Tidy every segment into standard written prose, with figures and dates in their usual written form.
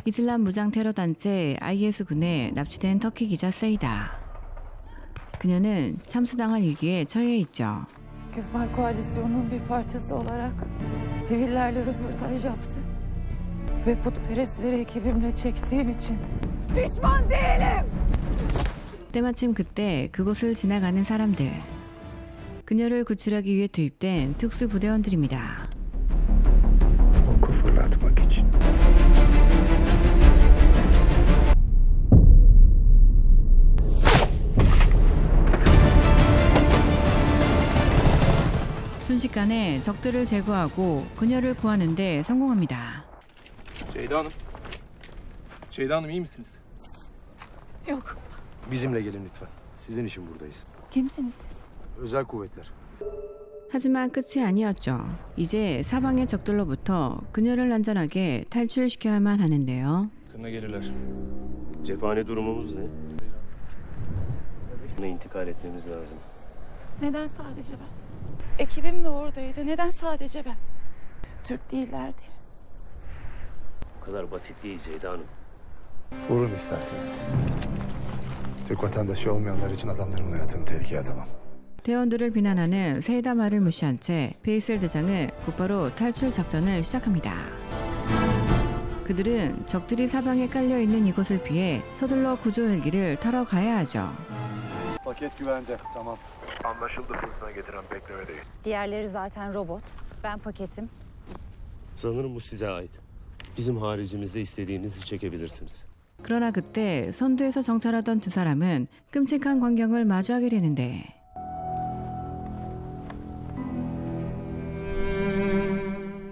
이슬람 무장 테러 단체 IS군에 납치된 터키 기자 세이다. 그녀는 참수당할 위기에 처해 있죠. Küffar koalisyonunun bir parçası olarak sivillerle röportaj yaptı. Ve putperestleri ekibimle çektiğim için pişman değilim. 때마침 그때 그곳을 지나가는 사람들. 그녀를 구출하기 위해 투입된 특수부대원들입니다. Oku fırlatmak için. 순식간에 적들을 제거하고 그녀를 구하는 데 성공합니다. Ceyda Hanım. Ceyda Hanım iyi misiniz? Yok. Bizimle gelin lütfen. Sizin için buradayız. Kimsiniz siz? Özel kuvvetler. 하지만 끝이 아니었죠. 이제 사방의 적들로부터 그녀를 안전하게 탈출시켜야만 하는데요. Yakında gelirler. Cephane durumumuz ne? Buna intikal etmemiz lazım. Neden sadece ben? Ekibim de oradaydı. Neden sadece ben? Türk değillerdi. Bu kadar basit değil Ceyda Hanım. Vurun isterseniz. Türk vatandaşı olmayanlar için adamların hayatını tehlikeye atamam. 대원들을 비난하는 세이다 말을 무시한 채 베이셀 대장은 곧바로 탈출 작전을 시작합니다. 그들은 적들이 사방에 깔려있는 이곳을 피해 서둘러 구조 헬기를 타러 가야 하죠. Paket güvende. Tamam. Anlaşıldı, fırtına getiren beklemedeyiz. Diğerleri zaten robot. Ben paketim. Sanırım bu size ait. Bizim haricimizde istediğinizi çekebilirsiniz. 그러나 그때 선두에서 정찰하던 두 사람은 끔찍한 광경을 마주하게 되는데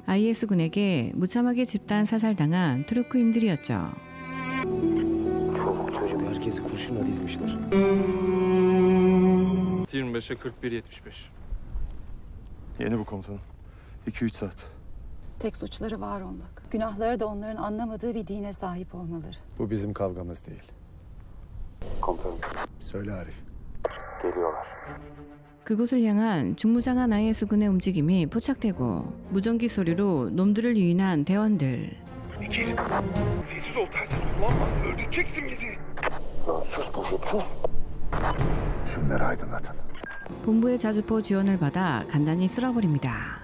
IS군에게 무참하게 집단 사살당한 투르크인들이었죠. Herkesi kurşunla dizmişler. 25'e 41-75. Yeni bu komutanım. 2-3 saat. Tek suçları var olmak. Günahları da onların anlamadığı bir dine sahip olmaları. Bu bizim kavgamız değil. Komutanım. Söyle Arif. Geliyorlar. 그곳을 향한 중무장한 IS군의 움직임이 포착되고 무전기 소리로 놈들을 유인한 대원들. Sessiz ol, telsiz kullanma. Öldüreceksin bizi. Sus bu. Şunları aydınlatın. 본부의 자주포 지원을 받아 간단히 쓸어버립니다.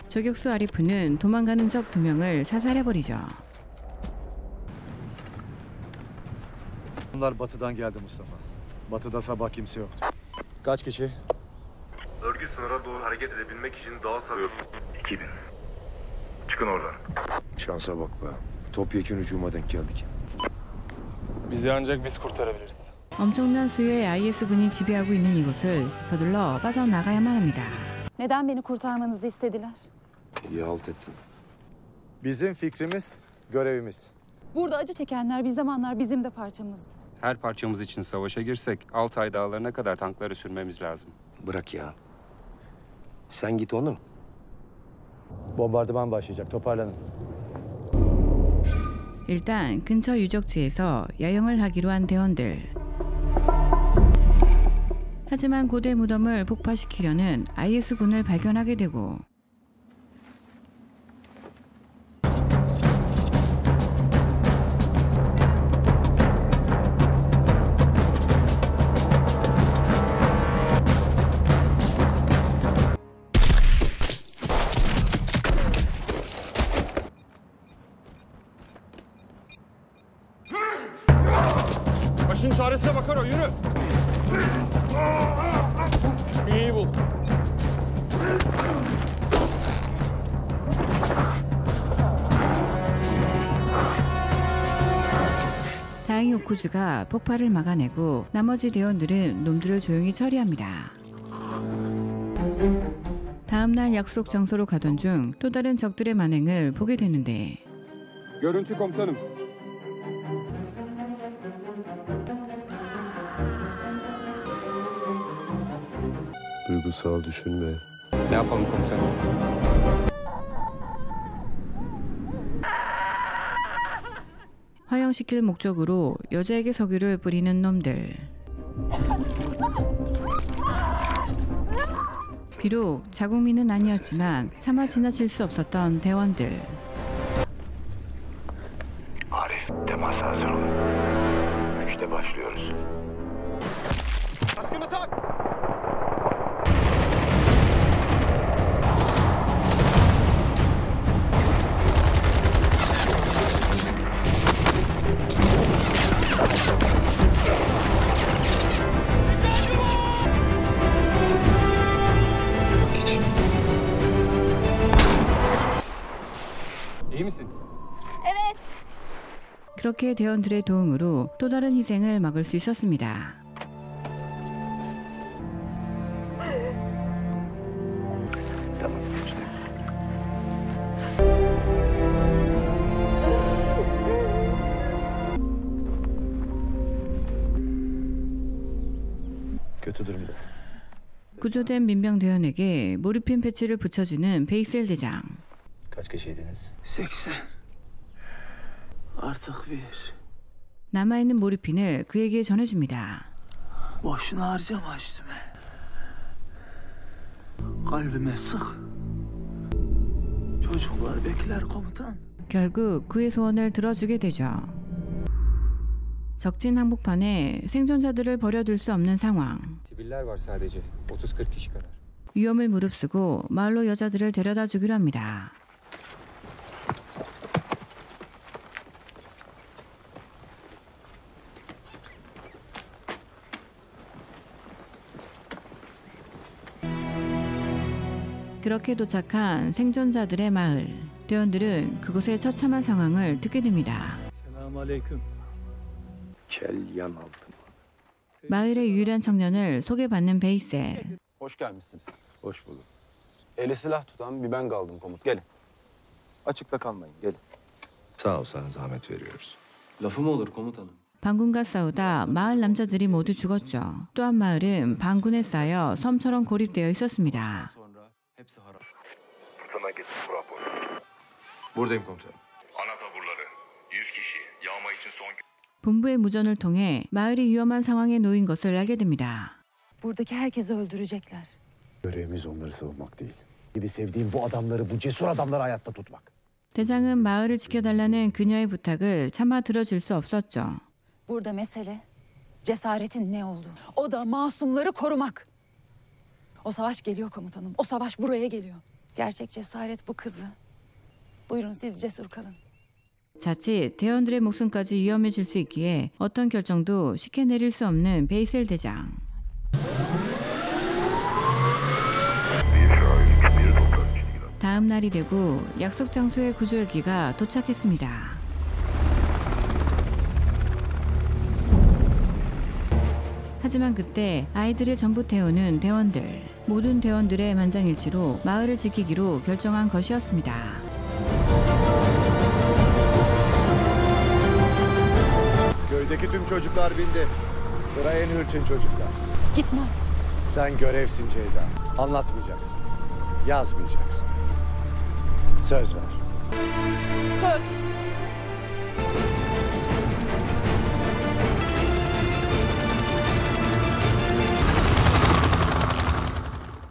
저격수 아리프는 도망가는 적 2명을 사살해버리죠. Bunlar batıdan geldi Mustafa. Batıda sabah kimse yoktu. Kaç kişi? Örgüt sınıra doğru hareket edebilmek için dağa sarıyoruz. 2000. Çıkın oradan. Şansa bak be. Topyekun hücuma denk geldik. Bizi ancak biz kurtarabiliriz. 엄청난 수의 IS군이 지배하고 있는 이곳을 서둘러 빠져나가야만 합니다. Neden beni kurtarmanızı istediler? İyi halt ettin. Bizim fikrimiz, görevimiz. Burada acı çekenler bir zamanlar bizim de parçamızdı. Her parçamız için savaşa girsek Altay dağlarına kadar tankları sürmemiz lazım. Bırak ya. Sen git oğlum. Bombardıman başlayacak. Toparlanın. 일단 근처 유적지에서 야영을 하기로 한 대원들. 하지만 고대 무덤을 폭파시키려는 IS군을 발견하게 되고 Başın çaresine bakar o, yürü. İyi bul. 다행히 오쿠즈가 폭발을 막아내고 나머지 대원들은 놈들을 조용히 처리합니다. 다음날 약속 장소로 가던 중 또 다른 적들의 만행을 보게 되는데 Görüntü komutanım. Duygusal düşünme. Ne yapalım komutanım? 화형시킬 목적으로 여자에게 석유를 뿌리는 놈들. 비록 자국민은 아니었지만 차마 지나칠 수 없었던 대원들. Arif, temasa hazır olun. 3'te başlıyoruz. Askını tak! İyi misin? 그렇게 대원들의 도움으로 또 다른 희생을 막을 수 있었습니다. Tamam, işte. Kötü durumdasın. 구조된 민병 대원에게 모르핀 패치를 붙여주는 베이셀 대장. Kaç kişiydiniz? 80. Artık bir. 남아있는 모르핀을 그에게 전해줍니다. Boşuna harcama üstüme. Kalbime sık. Çocuklar bekler komutan. 결국 그의 소원을 들어주게 되죠. 적진 항복판에 생존자들을 버려둘 수 없는 상황. Siviller var sadece. 30-40 kişi kadar. 위험을 무릅쓰고 마을로 여자들을 데려다 주기로 합니다. 그렇게 도착한 생존자들의 마을. 대원들은 그곳의 처참한 상황을 듣게 됩니다. Selamünaleyküm. Kel yan altın. 마을의 유일한 청년을 소개받는 베이셀. Hoş gelmişsiniz. Hoş bulduk. Eli silah tutan bir ben kaldım komut. Gelin. Açıkta kalmayın. Gelin. Sağ ol, sana zahmet veriyoruz. Lafı mı olur komutanım? 반군과 싸우다 마을 남자들이 모두 죽었죠. 또한 마을은 반군에 쌓여 섬처럼 고립되어 있었습니다. Sonra hepsi harap. Sana getir bu rapor. Buradayım komutanım. Ana taburları. 100 kişi. Yağma için son 본부의 무전을 통해 마을이 위험한 상황에 놓인 것을 알게 됩니다. Buradaki herkesi öldürecekler. Görevimiz onları savunmak değil. Gibi sevdiğim bu adamları, bu cesur adamları hayatta tutmak. 대장은 마을을 지켜달라는 그녀의 부탁을 차마 들어줄 수 없었죠. Burada mesele cesaretin ne olduğu. O da masumları korumak. O savaş geliyor komutanım. O savaş buraya geliyor. Gerçek cesaret bu kızı. Buyurun siz cesur kalın. 자칫 대원들의 목숨까지 위험해질 수 있기에 어떤 결정도 쉽게 내릴 수 없는 베이셀 대장. 다음 날이 되고 약속 장소에 구조헬기가 도착했습니다. 하지만 그때 아이들을 전부 태우는 대원들. 모든 대원들의 만장일치로 마을을 지키기로 결정한 것이었습니다. Köydeki tüm çocuklar bindi. Sıra en hırçın çocuklar. Gitme. Sen görevsin Ceyda. Anlatmayacaksın. Yazmayacaksın. Söz ver. Söz.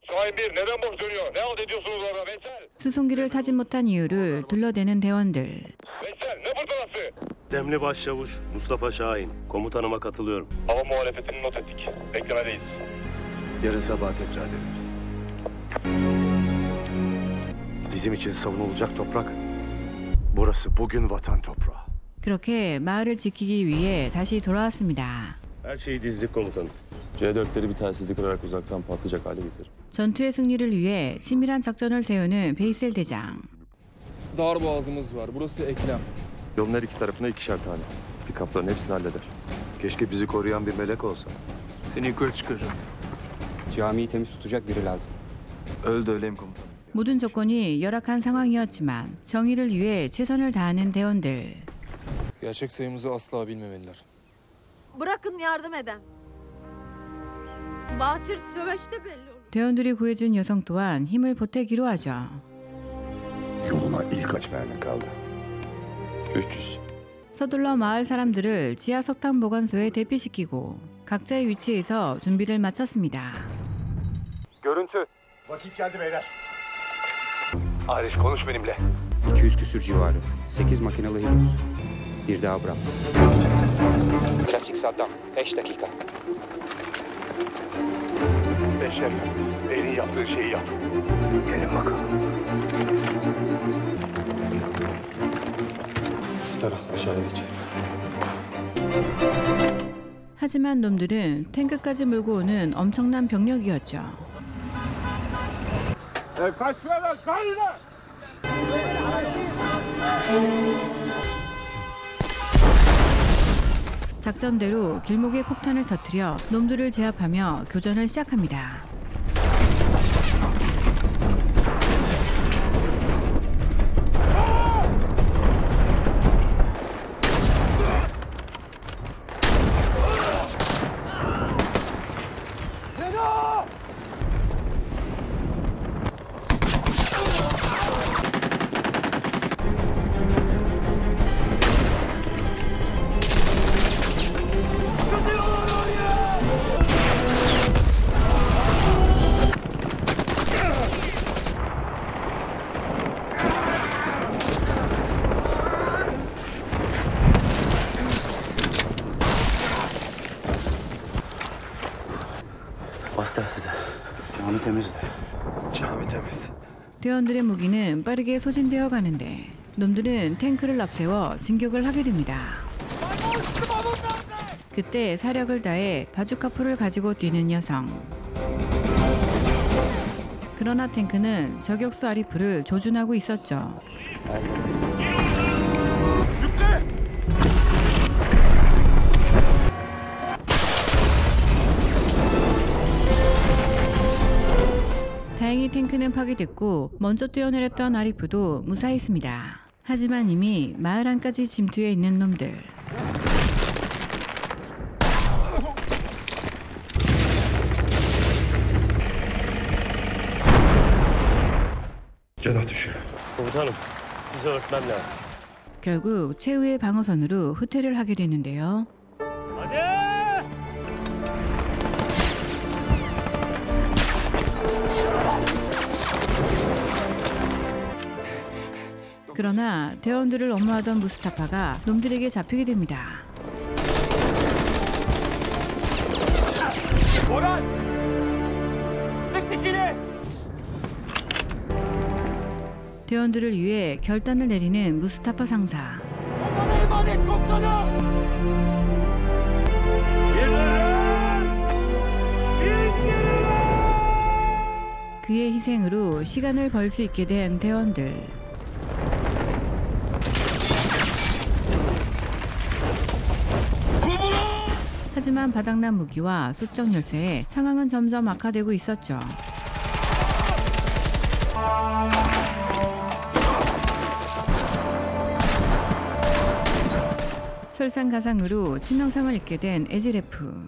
Şahin 1 neden boş dönüyor? Ne halt ediyorsunuz orada Veysel? 수송기를 타지 못한 이유를 둘러대는 대원들. Veysel ne fırtınası? Demli Başçavuş Mustafa Şahin. Komutanıma katılıyorum. Hava muhalefetini not ettik. Beklemedeyiz. Yarın sabah tekrar deneriz. Bizim için savunulacak toprak. Burası bugün vatan toprağı. 그렇게 마을을 지키기 위해 다시 돌아왔습니다. Her şeyi dizdik komutanım. C4'leri bir telsizli kırarak uzaktan patlayacak hale getir. 전투의 승리를 위해 치밀한 작전을 세우는 베이셀 대장. Dar boğazımız var. Burası eklem. Yolun her iki tarafına 2'şer tane. Pikapların hepsini halleder. Keşke bizi koruyan bir melek olsa. Seni yukarı çıkarırız. Camiyi temiz tutacak biri lazım. Öl de öleyim komutanım. 모든 조건이 열악한 상황이었지만 정의를 위해 최선을 다하는 대원들. Gerçek sayımızı asla bilmemeliler. Bırakın yardım eden. Batir söveçte belli olur. 대원들이 구해준 여성 또한 힘을 보태기로 하죠. Yoluna ilk aç mermin kaldı. 300. 서둘러 마을 사람들을 지하 석탄 보관소에 대피시키고 각자의 위치에서 준비를 마쳤습니다. Görüntü. Vakit geldi beyler. Arif konuş benimle. 200 küsür civarı. 8 makinalı Hilux. Bir de Abrams. Klasik Saddam. 5 dakika. Beşer, en iyi yaptığın şeyi yap. Gelin bakalım. Siper al, aşağıya geç. 하지만 놈들은 탱크까지 몰고 오는 엄청난 병력이었죠. 작전대로 길목에 폭탄을 터뜨려 놈들을 제압하며 교전을 시작합니다. Bastı size. Cami temizdi. Cami temiz. 대원들의 무기는 빠르게 소진되어 가는데 놈들은 탱크를 앞세워 진격을 하게 됩니다. 그때 사력을 다해 바주카포를 가지고 뛰는 여성. 그러나 탱크는 저격수 아리프를 조준하고 있었죠. 다행히 탱크는 파괴됐고 먼저 뛰어내렸던 아리프도 무사했습니다. 하지만 이미 마을 안까지 침투해 있는 놈들. Cenah düşüyor. Komutanım, sizi örtmem lazım. 결국 최후의 방어선으로 후퇴를 하게 되는데요. 그러나 대원들을 엄호하던 무스타파가 놈들에게 잡히게 됩니다. 대원들을 위해 결단을 내리는 무스타파 상사. 그의 희생으로 시간을 벌 수 있게 된 대원들. 하지만 바닥난 무기와 수적 열쇠에 상황은 점점 악화되고 있었죠. 설상가상으로 치명상을 입게 된 에즈레프.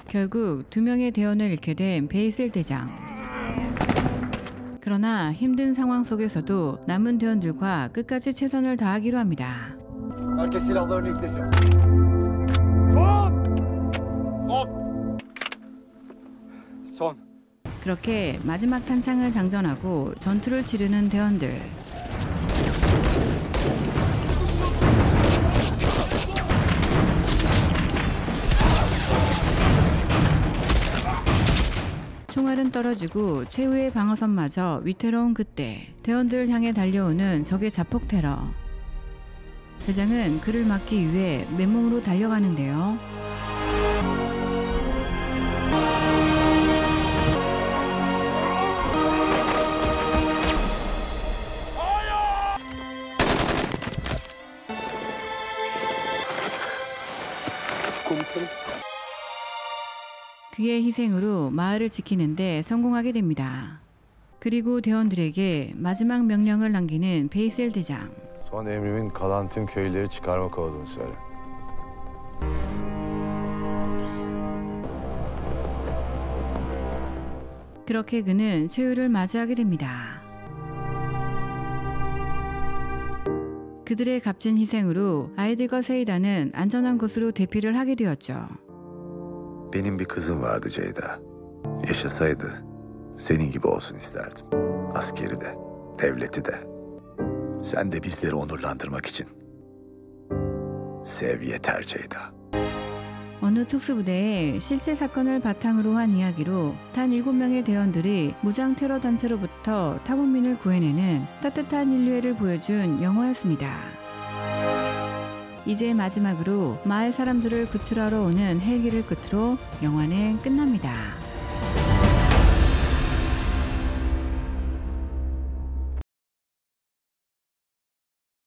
결국 2명의 대원을 잃게 된 베이셀 대장. 그러나 힘든 상황 속에서도 남은 대원들과 끝까지 최선을 다하기로 합니다. Herkes silahlarını yüklesin. Son. 그렇게 마지막 탄창을 장전하고 전투를 치르는 대원들. 총알은 떨어지고 최후의 방어선마저 위태로운 그때 대원들을 향해 달려오는 적의 자폭 테러. 대장은 그를 막기 위해 맨몸으로 달려가는데요. 그의 희생으로 마을을 지키는데 성공하게 됩니다. 그리고 대원들에게 마지막 명령을 남기는 베이셀 대장. Son emrimin kalan tüm köyleri çıkarmak olduğunu söyle. 그렇게 그는 최후를 맞이하게 됩니다. 그들의 값진 희생으로 아이들과 세이다는 안전한 곳으로 대피를 하게 되었죠. Benim bir kızım vardı Ceyda. Yaşasaydı senin gibi olsun isterdim. Askeri de, devleti de. Sen de bizleri onurlandırmak için. Sev yeter Ceyda. 어느 특수부대의 실제 사건을 바탕으로 한 이야기로 단 7명의 대원들이 무장 테러 단체로부터 타국민을 구해내는 따뜻한 인류애를 보여준 영화였습니다. 이제 마지막으로 마을 사람들을 구출하러 오는 헬기를 끝으로 영화는 끝납니다.